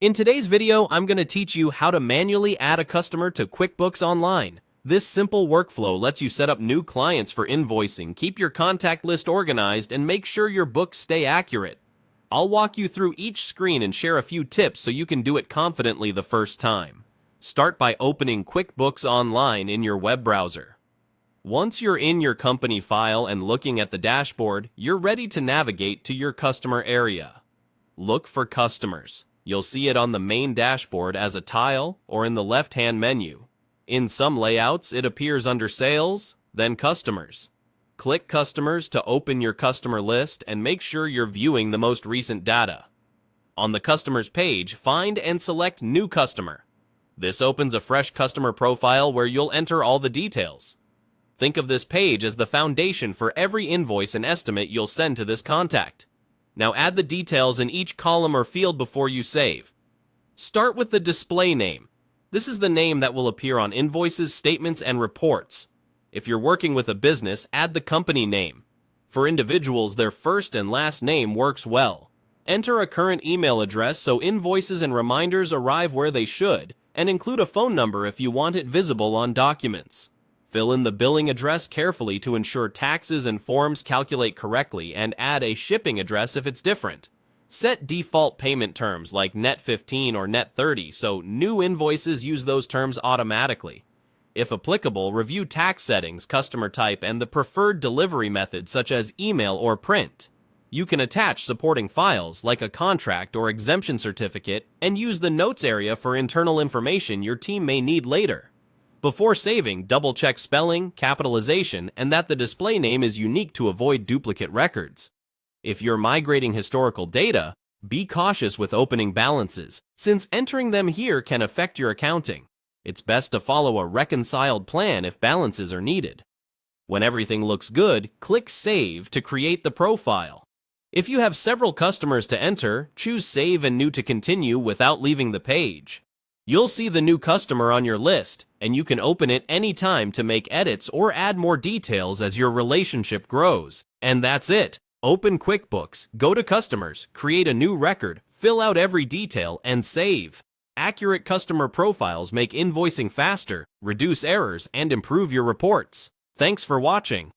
In today's video, I'm going to teach you how to manually add a customer to QuickBooks Online. This simple workflow lets you set up new clients for invoicing, keep your contact list organized, and make sure your books stay accurate. I'll walk you through each screen and share a few tips so you can do it confidently the first time. Start by opening QuickBooks Online in your web browser. Once you're in your company file and looking at the dashboard, you're ready to navigate to your customer area. Look for customers. You'll see it on the main dashboard as a tile or in the left-hand menu. In some layouts, it appears under Sales, then Customers. Click Customers to open your customer list and make sure you're viewing the most recent data. On the Customers page, find and select New Customer. This opens a fresh customer profile where you'll enter all the details. Think of this page as the foundation for every invoice and estimate you'll send to this contact. Now add the details in each column or field before you save. Start with the display name. This is the name that will appear on invoices, statements, and reports. If you're working with a business, add the company name. For individuals, their first and last name works well. Enter a current email address so invoices and reminders arrive where they should, and include a phone number if you want it visible on documents. Fill in the billing address carefully to ensure taxes and forms calculate correctly, and add a shipping address if it's different. Set default payment terms like net 15 or net 30 so new invoices use those terms automatically. If applicable, review tax settings, customer type, and the preferred delivery method such as email or print. You can attach supporting files like a contract or exemption certificate and use the notes area for internal information your team may need later. Before saving, double-check spelling, capitalization, and that the display name is unique to avoid duplicate records. If you're migrating historical data, be cautious with opening balances, since entering them here can affect your accounting. It's best to follow a reconciled plan if balances are needed. When everything looks good, click Save to create the profile. If you have several customers to enter, choose Save and New to continue without leaving the page. You'll see the new customer on your list, and you can open it anytime to make edits or add more details as your relationship grows. And that's it. Open QuickBooks, go to Customers, create a new record, fill out every detail, and save. Accurate customer profiles make invoicing faster, reduce errors, and improve your reports. Thanks for watching.